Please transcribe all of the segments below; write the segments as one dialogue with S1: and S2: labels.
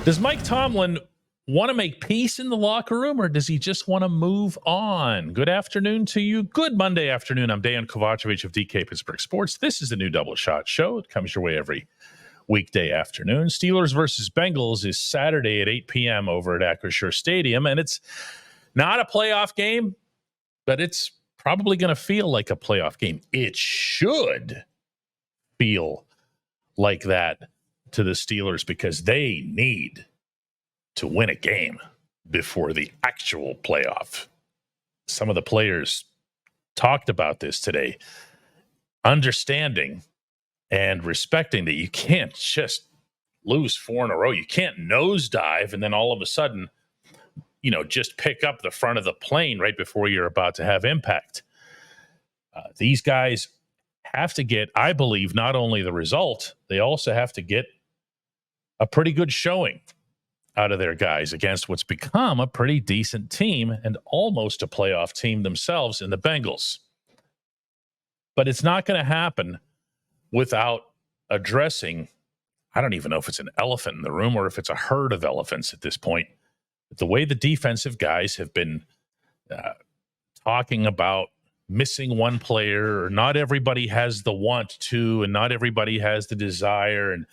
S1: Does Mike Tomlin want to make peace in the locker room, or does he just want to move on? Good afternoon to you. Good Monday afternoon. I'm Dejan Kovacevic of DK Pittsburgh Sports. This is the new Double Shot Show. It comes your way every weekday afternoon. Steelers versus Bengals is Saturday at 8 p.m. over at Acrisure Stadium, and it's not a playoff game, but it's probably going to feel like a playoff game. It should feel like that to the Steelers because they need to win a game before the actual playoff. Some of the players talked about this today, understanding and respecting that you can't just lose 4 in a row. You can't nosedive and then all of a sudden, just pick up the front of the plane right before you're about to have impact. These guys have to get, I believe, not only the result, they also have to get a pretty good showing out of their guys against what's become a pretty decent team and almost a playoff team themselves in the Bengals. But it's not going to happen without addressing, I don't even know if it's an elephant in the room or if it's a herd of elephants at this point, the way the defensive guys have been talking about missing one player, or not everybody has the want to, and not everybody has the desire. And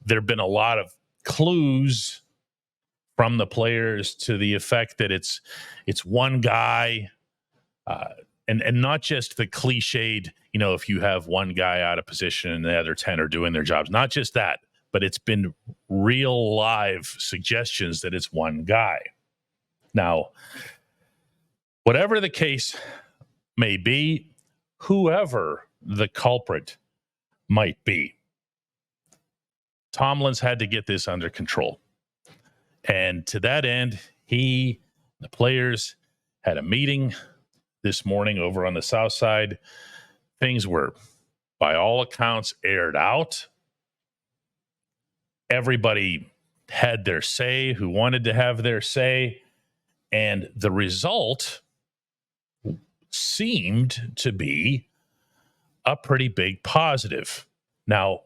S1: there have been a lot of clues from the players to the effect that it's one guy, and not just the cliched, if you have one guy out of position and the other 10 are doing their jobs, not just that, but it's been real live suggestions that it's one guy. Now, whatever the case may be, whoever the culprit might be, Tomlin's had to get this under control. And to that end, the players had a meeting this morning over on the South Side. Things were, by all accounts, aired out. Everybody had their say who wanted to have their say. And the result seemed to be a pretty big positive. Now,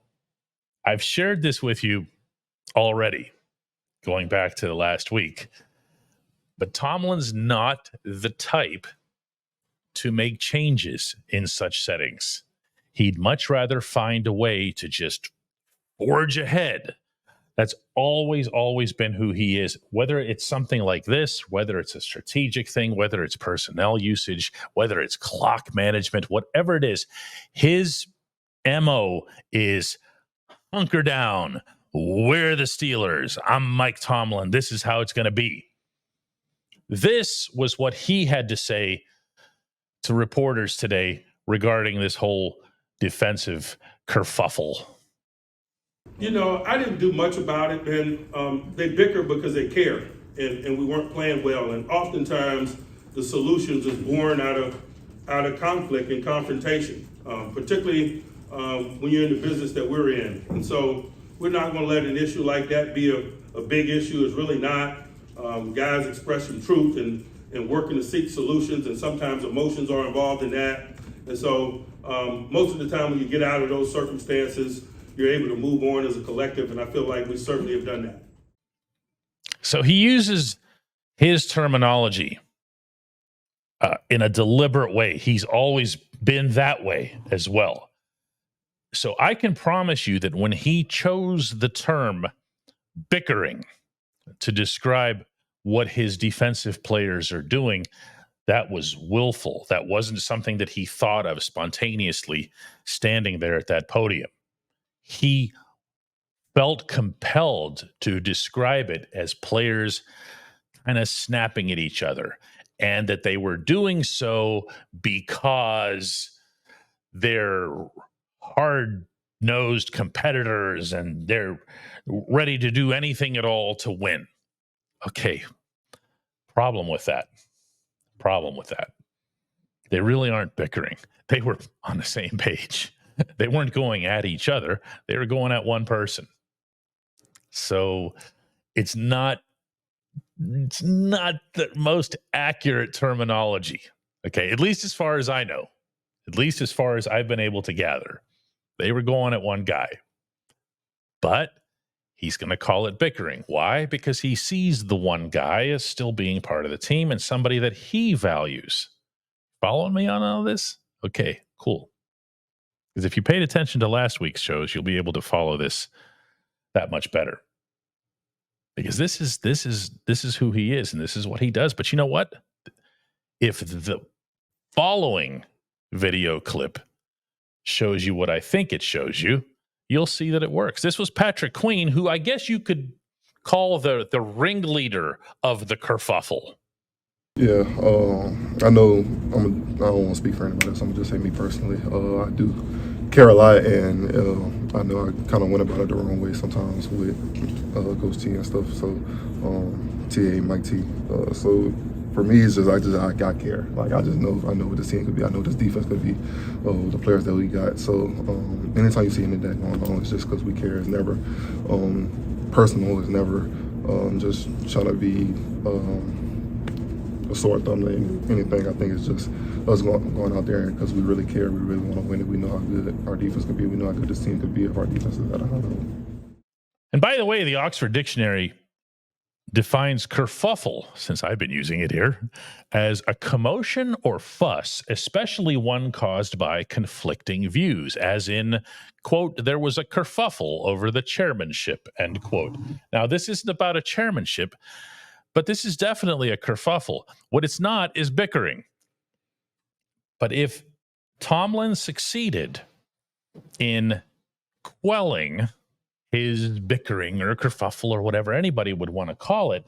S1: I've shared this with you already, going back to the last week, but Tomlin's not the type to make changes in such settings. He'd much rather find a way to just forge ahead. That's always been who he is, whether it's something like this, whether it's a strategic thing, whether it's personnel usage, whether it's clock management, whatever it is. His MO is hunker down. We're the Steelers. I'm Mike Tomlin. This is how it's going to be. This was what he had to say to reporters today regarding this whole defensive kerfuffle.
S2: I didn't do much about it, and they bicker because they care, and we weren't playing well. And oftentimes, the solutions is born out of conflict and confrontation, particularly when you're in the business that we're in. And so we're not going to let an issue like that be a big issue. It's really not. Guys express some truth and working to seek solutions, and sometimes emotions are involved in that. And so most of the time when you get out of those circumstances, you're able to move on as a collective, and I feel like we certainly have done that.
S1: So he uses his terminology in a deliberate way. He's always been that way as well. So I can promise you that when he chose the term bickering to describe what his defensive players are doing, that was willful. That wasn't something that he thought of spontaneously standing there at that podium. He felt compelled to describe it as players kind of snapping at each other, and that they were doing so because they're hard-nosed competitors and they're ready to do anything at all to win. Okay, problem with that. They really aren't bickering. They were on the same page. They weren't going at each other. They were going at one person. So it's not the most accurate terminology. Okay, at least as far as I know. At least as far as I've been able to gather. They were going at one guy. But He's going to call it bickering. Why? Because he sees the one guy as still being part of the team and somebody that he values. Following me on all this? Okay, cool. Because if you paid attention to last week's shows, you'll be able to follow this that much better. Because this is who he is and this is what he does. But you know what? If the following video clip shows you what I think it shows you, you'll see that it works. This was Patrick Queen, who I guess you could call the ringleader of the kerfuffle.
S3: Yeah, I know I don't want to speak for anybody else. I'm going to just say me personally. I do care a lot, and I know I kind of went about it the wrong way sometimes with Coach T and stuff. So, TA, Mike T. So for me, it's just I care. Like I know what this team could be. I know what this defense could be. The players that we got. So anytime you see any of that going on, it's just because we care. It's never personal. It's never just trying to be a sore thumb to anything. I think it's just us going out there because we really care. We really want to win it. We know how good our defense could be. We know how good this team could be if our defense is at a high level.
S1: And by the way, the Oxford Dictionary defines kerfuffle, since I've been using it here, as a commotion or fuss, especially one caused by conflicting views, as in, quote, there was a kerfuffle over the chairmanship, end quote. Now, this isn't about a chairmanship, but this is definitely a kerfuffle. What it's not is bickering. But if Tomlin succeeded in quelling his bickering or kerfuffle or whatever anybody would want to call it,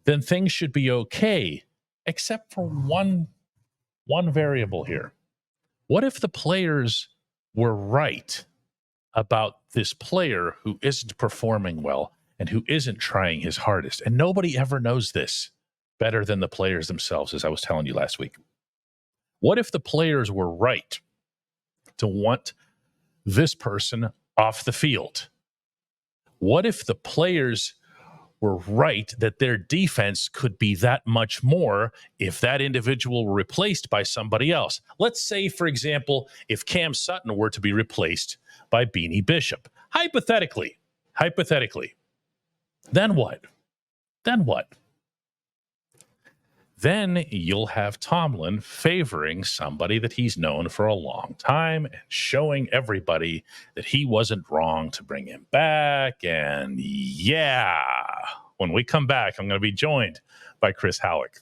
S1: then things should be okay, except for one variable here. What if the players were right about this player who isn't performing well and who isn't trying his hardest? And nobody ever knows this better than the players themselves, as I was telling you last week. What if the players were right to want this person off the field? What if the players were right that their defense could be that much more if that individual were replaced by somebody else? Let's say, for example, if Cam Sutton were to be replaced by Beanie Bishop. Hypothetically. Then what? Then you'll have Tomlin favoring somebody that he's known for a long time and showing everybody that he wasn't wrong to bring him back. And yeah, when we come back, I'm going to be joined by Chris Halleck.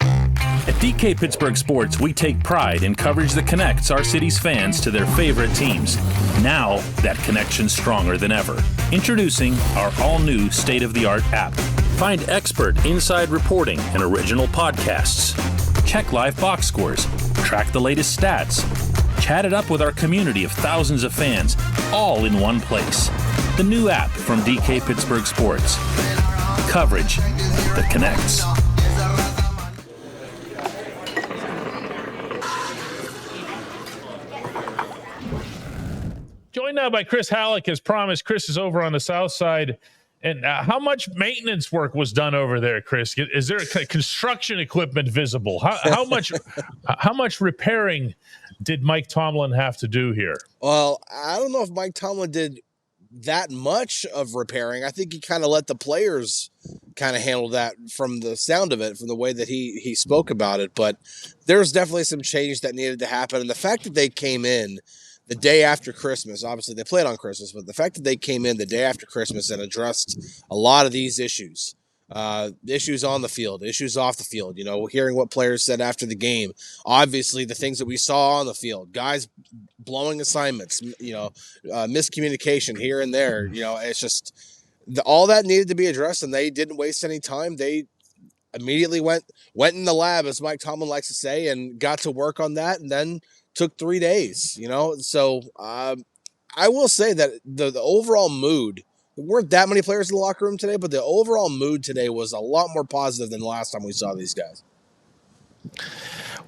S4: At DK Pittsburgh Sports, we take pride in coverage that connects our city's fans to their favorite teams. Now, that connection's stronger than ever. Introducing our all-new state-of-the-art app. Find expert inside reporting and original podcasts. Check live box scores. Track the latest stats. Chat it up with our community of thousands of fans, all in one place. The new app from DK Pittsburgh Sports. Coverage that connects.
S1: Joined now by Chris Halleck, as promised. Chris is over on the south side. And how much maintenance work was done over there, Chris? Is there construction equipment visible? How much repairing did Mike Tomlin have to do here?
S5: Well, I don't know if Mike Tomlin did that much of repairing. I think he kind of let the players kind of handle that from the sound of it, from the way that he spoke about it. But there's definitely some change that needed to happen. And the fact that they came in the day after Christmas, obviously they played on Christmas, but the fact that they came in the day after Christmas and addressed a lot of these issues, issues on the field, issues off the field, hearing what players said after the game, obviously the things that we saw on the field, guys blowing assignments, miscommunication here and there, it's just all that needed to be addressed, and they didn't waste any time. They immediately went in the lab, as Mike Tomlin likes to say, and got to work on that, and then took 3 days, So I will say that the overall mood, there weren't that many players in the locker room today, but the overall mood today was a lot more positive than the last time we saw these guys.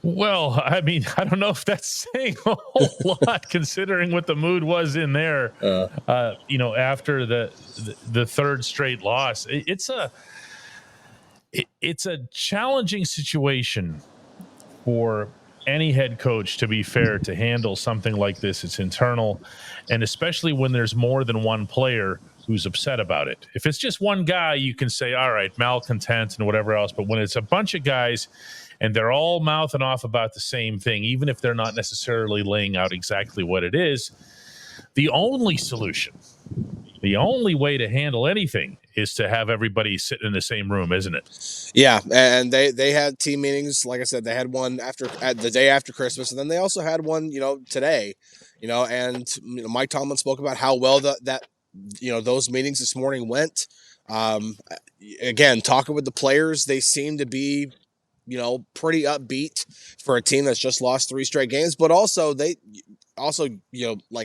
S1: Well, I mean, I don't know if that's saying a whole lot considering what the mood was in there, after the third straight loss. It's a challenging situation for any head coach, to be fair, to handle something like this. It's internal, and especially when there's more than one player who's upset about it. If it's just one guy, you can say, all right, malcontent and whatever else. But when it's a bunch of guys and they're all mouthing off about the same thing, even if they're not necessarily laying out exactly what it is, the only solution, the only way to handle anything is to have everybody sit in the same room, isn't it?
S5: Yeah, and they had team meetings. Like I said, they had one at the day after Christmas, and then they also had one, today, and Mike Tomlin spoke about how well that those meetings this morning went. Again, talking with the players, they seem to be, pretty upbeat for a team that's just lost 3 straight games, but also like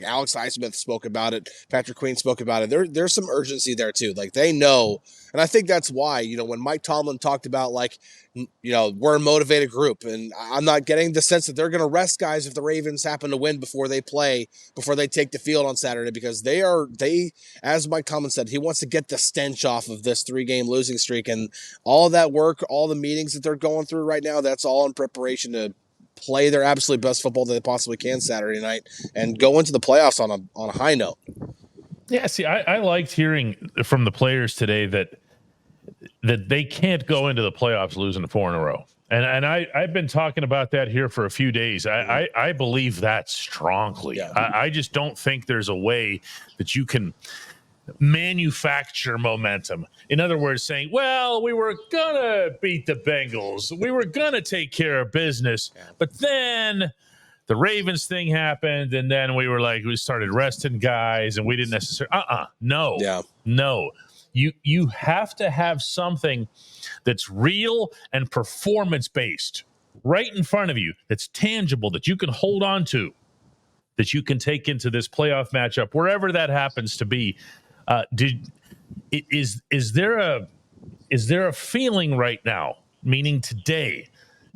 S5: Alex Highsmith spoke about it, Patrick Queen spoke about it. There's some urgency there too. Like they know, and I think that's why, when Mike Tomlin talked about we're a motivated group, and I'm not getting the sense that they're going to rest guys if the Ravens happen to win before they take the field on Saturday, because they, as Mike Tomlin said, he wants to get the stench off of this 3-game losing streak, and all that work, all the meetings that they're going through right now, that's all in preparation to play their absolute best football that they possibly can Saturday night and go into the playoffs on a high note.
S1: Yeah, see, I liked hearing from the players today that they can't go into the playoffs losing 4 in a row. And I've been talking about that here for a few days. I believe that strongly.
S5: Yeah.
S1: I just don't think there's a way that you can manufacture momentum. In other words, saying, well, we were going to beat the Bengals. We were going to take care of business. But then the Ravens thing happened, and then we started resting guys, and we didn't necessarily no. You have to have something that's real and performance-based right in front of you, that's tangible, that you can hold on to, that you can take into this playoff matchup, wherever that happens to be. Is there a feeling right now, meaning today,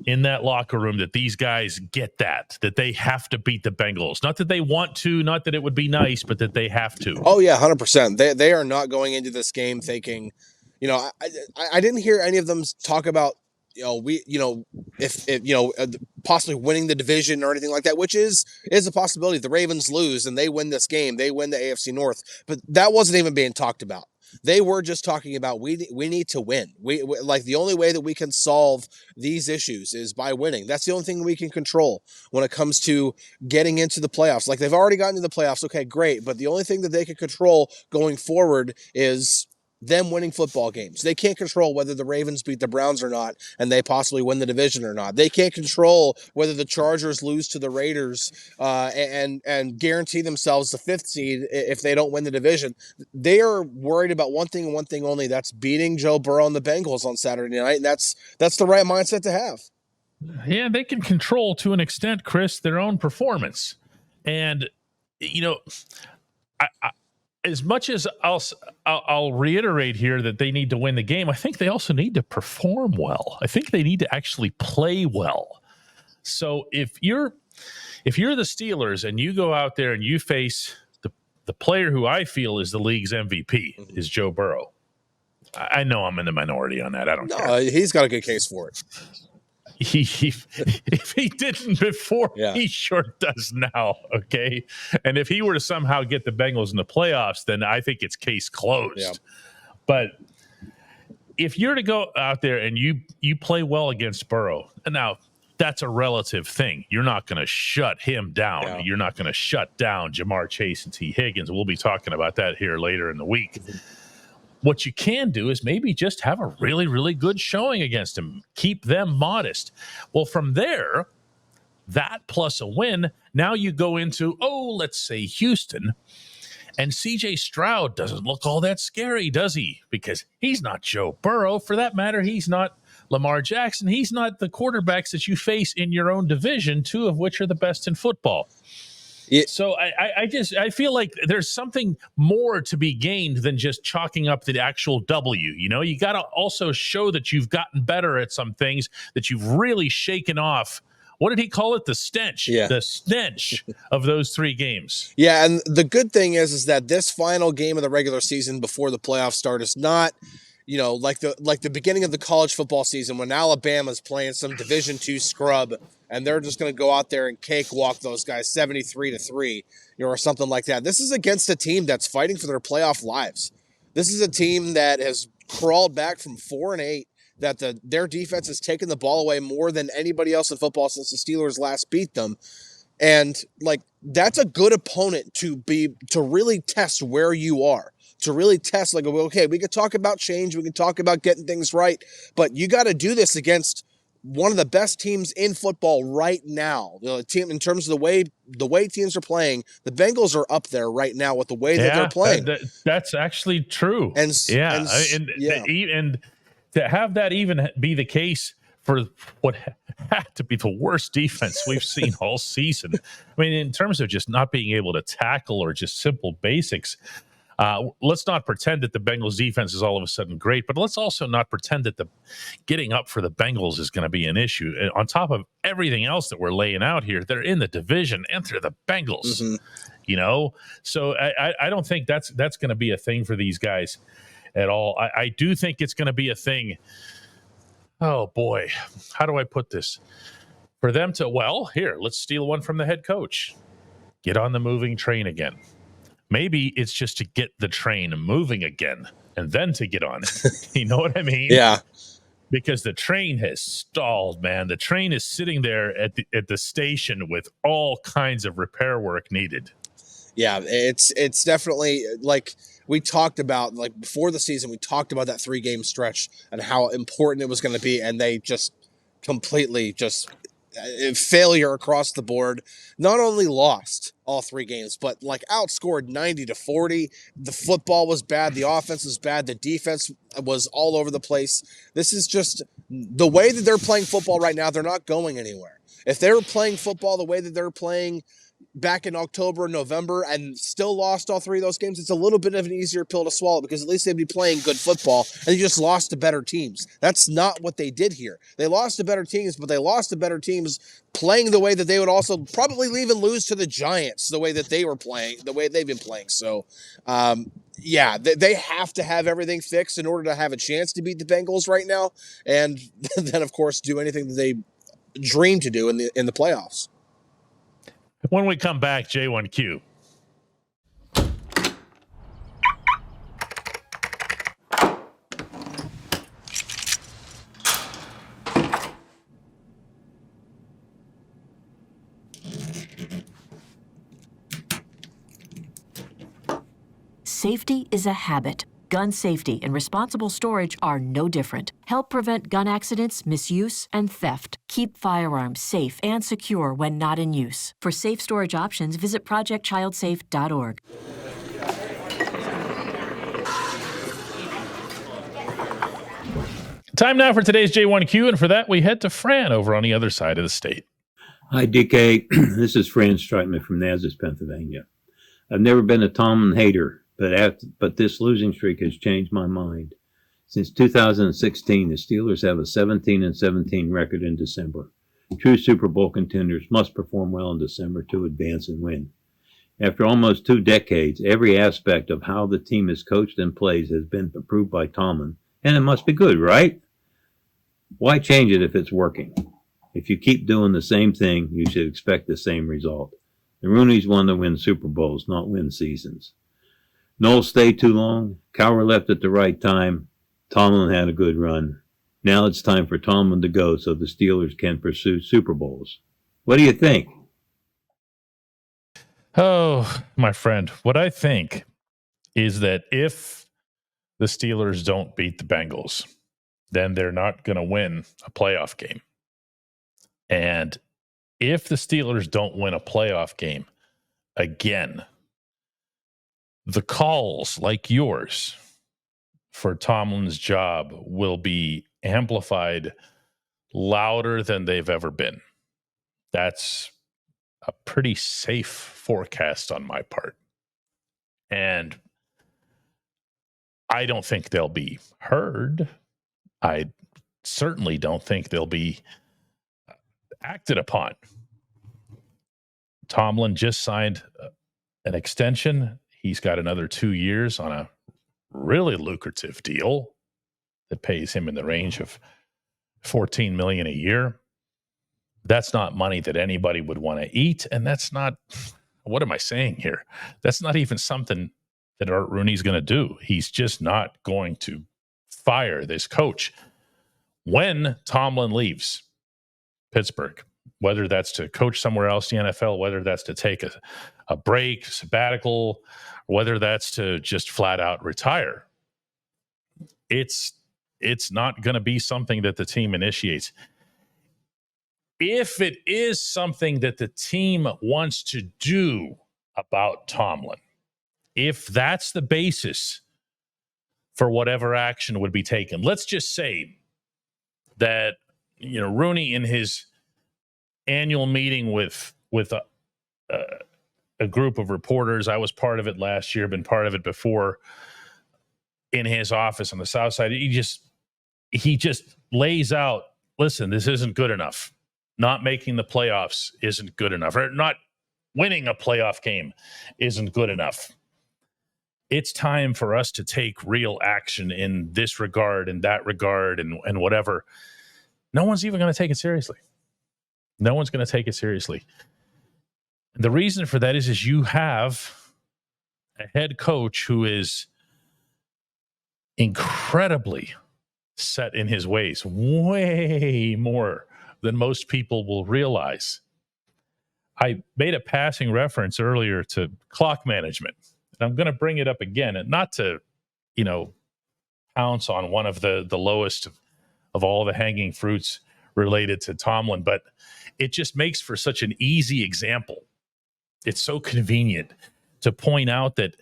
S1: in that locker room, that these guys get that they have to beat the Bengals? Not that they want to, not that it would be nice, but that they have to.
S5: Oh yeah, 100%. They are not going into this game thinking, I didn't hear any of them talk about, if possibly winning the division or anything like that, which is a possibility. If the Ravens lose and they win this game, they win the AFC North, but that wasn't even being talked about. They were just talking about we need to win. We like the only way that we can solve these issues is by winning. That's the only thing we can control when it comes to getting into the playoffs. Like they've already gotten to the playoffs, okay, great, but the only thing that they can control going forward is them winning football games. They can't control whether the Ravens beat the Browns or not, and they possibly win the division or not. They can't control whether the Chargers lose to the Raiders and guarantee themselves the 5th seed if they don't win the division. They are worried about one thing and one thing only. That's beating Joe Burrow and the Bengals on Saturday night. And that's the right mindset to have.
S1: Yeah, they can control to an extent, Chris, their own performance. And, as much as I'll reiterate here that they need to win the game, I think they also need to perform well. I think they need to actually play well. So if you're the Steelers and you go out there and you face the player who I feel is the league's MVP, is Joe Burrow. I know I'm in the minority on that. I don't care.
S5: He's got a good case for it.
S1: If he didn't before, he sure does now. Okay. And if he were to somehow get the Bengals in the playoffs, then I think it's case closed. Yeah. But if you're to go out there and you play well against Burrow, now that's a relative thing. You're not going to shut him down. Yeah. You're not going to shut down Jamar Chase and T. Higgins. We'll be talking about that here later in the week. What you can do is maybe just have a really, really good showing against them. Keep them modest. Well, from there, that plus a win, now you go into, let's say Houston, and C.J. Stroud doesn't look all that scary, does he? Because he's not Joe Burrow. For that matter, he's not Lamar Jackson. He's not the quarterbacks that you face in your own division, 2 of which are the best in football. So I feel like there's something more to be gained than just chalking up the actual W. You got to also show that you've gotten better at some things, that you've really shaken off. What did he call it? The stench. Yeah. The stench of those 3 games.
S5: Yeah, and the good thing is that this final game of the regular season before the playoffs start is not like the beginning of the college football season when Alabama's playing some Division II scrub and they're just going to go out there and cakewalk those guys 73-3, or something like that. This is against a team that's fighting for their playoff lives. This is a team that has crawled back from 4-8, that their defense has taken the ball away more than anybody else in football since the Steelers last beat them. And that's a good opponent to really test where you are, to really test okay, we can talk about change. We can talk about getting things right, but you got to do this against one of the best teams in football right now. The team, in terms of the way teams are playing, the Bengals are up there right now with the way that they're playing.
S1: That's actually true. And to have that even be the case for what had to be the worst defense we've seen all season. I mean, in terms of just not being able to tackle or just simple basics, let's not pretend that the Bengals defense is all of a sudden great, but let's also not pretend that the getting up for the Bengals is going to be an issue. And on top of everything else that we're laying out here, they're in the division and they're the Bengals, So I don't think that's going to be a thing for these guys at all. I do think it's going to be a thing. Oh boy, how do I put this? For them to, here, let's steal one from the head coach. Get on the moving train again. Maybe it's just to get the train moving again and then to get on it. You know what I mean?
S5: Yeah.
S1: Because the train has stalled, man. The train is sitting there at the station with all kinds of repair work needed.
S5: Yeah, it's definitely we talked about, before the season, we talked about that 3-game stretch and how important it was going to be, and they just completely failure across the board. Not only lost all 3 games, but outscored 90-40. The football was bad. The offense was bad. The defense was all over the place. This is just the way that they're playing football right now. They're not going anywhere. If they were playing football the way that they're playing back in October and November and still lost all 3 of those games, it's a little bit of an easier pill to swallow, because at least they'd be playing good football, and they just lost to better teams. That's not what they did here. They lost to better teams, but they lost to better teams playing the way that they would also probably even lose to the Giants, the way that they were playing, the way they've been playing. So, they have to have everything fixed in order to have a chance to beat the Bengals right now, and then, of course, do anything that they dream to do in the playoffs.
S1: When we come back, J1Q.
S6: Safety is a habit. Gun safety and responsible storage are no different. Help prevent gun accidents, misuse, and theft. Keep firearms safe and secure when not in use. For safe storage options, visit projectchildsafe.org.
S1: Time now for today's J1Q, and for that, we head to Fran over on the other side of the state.
S7: Hi, DK. This is Fran Streitman from Nazareth, Pennsylvania. I've never been a Tomlin hater, but this losing streak has changed my mind. Since 2016, the Steelers have a 17-17 record in December. True Super Bowl contenders must perform well in December to advance and win. After almost 2 decades, every aspect of how the team is coached and plays has been approved by Tomlin, and it must be good, right? Why change it if it's working? If you keep doing the same thing, you should expect the same result. The Rooneys want to win Super Bowls, not win seasons. Noel stayed too long. Cowher left at the right time. Tomlin had a good run. Now it's time for Tomlin to go so the Steelers can pursue Super Bowls. What do you think?
S1: Oh, my friend, what I think is that if the Steelers don't beat the Bengals, then they're not going to win a playoff game. And if the Steelers don't win a playoff game again, the calls like yours for Tomlin's job will be amplified louder than they've ever been. That's a pretty safe forecast on my part. And I don't think they'll be heard. I certainly don't think they'll be acted upon. Tomlin just signed an extension. He's got another 2 years on a really lucrative deal. that pays him in the range of $14 million a year. That's not money that anybody would want to eat. And that's not, what am I saying here? That's not even something that Art Rooney's going to do. He's just not going to fire this coach. When Tomlin leaves Pittsburgh, whether that's to coach somewhere else in the NFL, whether that's to take a break, sabbatical, whether that's to just flat out retire, it's not going to be something that the team initiates. If it is something that the team wants to do about Tomlin, if that's the basis for whatever action would be taken, let's just say that, Rooney in his annual meeting with a group of reporters, I was part of it last year, been part of it before, in his office on the South Side, he just lays out, listen, this isn't good enough. Not making the playoffs isn't good enough. Or not winning a playoff game isn't good enough. It's time for us to take real action in this regard and that regard and whatever. No one's even going to take it seriously. No one's going to take it seriously. The reason for that is you have a head coach who is incredibly set in his ways, way more than most people will realize. I made a passing reference earlier to clock management. And I'm going to bring it up again, and not to, pounce on one of the lowest of all the hanging fruits related to Tomlin, but it just makes for such an easy example. It's so convenient to point out that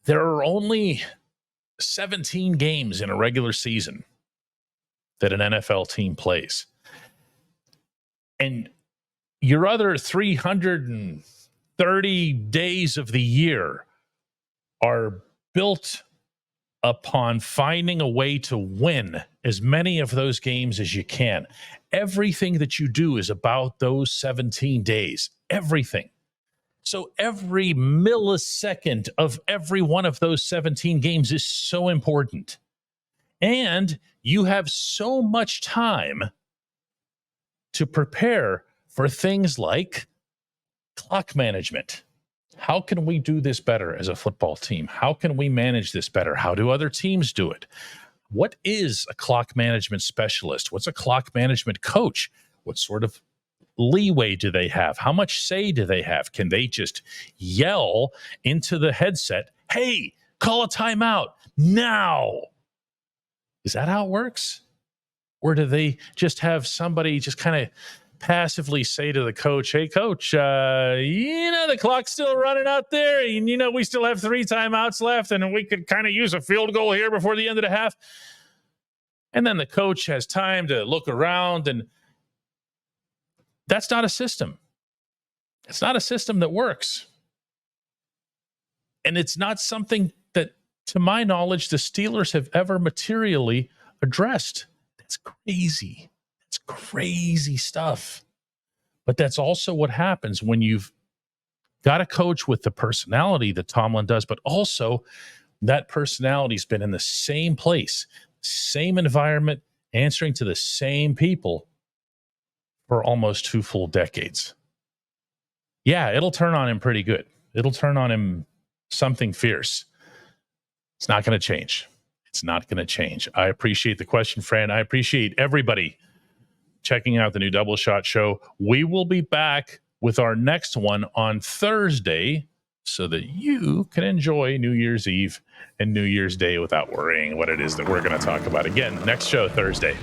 S1: there are only 17 games in a regular season that an NFL team plays. And your other 330 days of the year are built upon finding a way to win as many of those games as you can. Everything that you do is about those 17 days. Everything. So every millisecond of every one of those 17 games is so important. And you have so much time to prepare for things like clock management. How can we do this better as a football team? How can we manage this better? How do other teams do it? What is a clock management specialist? What's a clock management coach? What sort of leeway do they have? How much say do they have? Can they just yell into the headset, hey, call a timeout now? Is that how it works? Or do they just have somebody just kind of passively say to the coach, hey, coach, the clock's still running out there. And, we still have 3 timeouts left, and we could kind of use a field goal here before the end of the half. And then the coach has time to look around, and that's not a system. It's not a system that works. And it's not something that, to my knowledge, the Steelers have ever materially addressed. That's crazy. That's crazy stuff. But that's also what happens when you've got a coach with the personality that Tomlin does, but also that personality's been in the same place, same environment, answering to the same people for almost 2 full decades. Yeah, it'll turn on him pretty good. It'll turn on him something fierce. It's not going to change. It's not going to change. I appreciate the question, Fran. I appreciate everybody checking out the new Double Shot Show. We will be back with our next one on Thursday so that you can enjoy New Year's Eve and New Year's Day without worrying what it is that we're going to talk about. Again, next show Thursday.